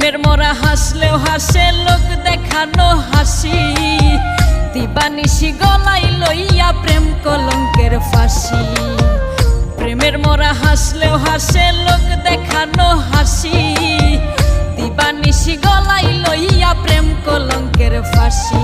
প্রেমের মরা হাসলেও হাসে লোক দেখানো হাসি, দিবানিশি গলাই লইয়া প্রেম কলঙ্কের ফাঁসি। প্রেমের মরা হাসলেও হাসে লোক দেখানো হাসি, দিবানিশি গলাই লইয়া প্রেম কলঙ্কের ফাঁসি।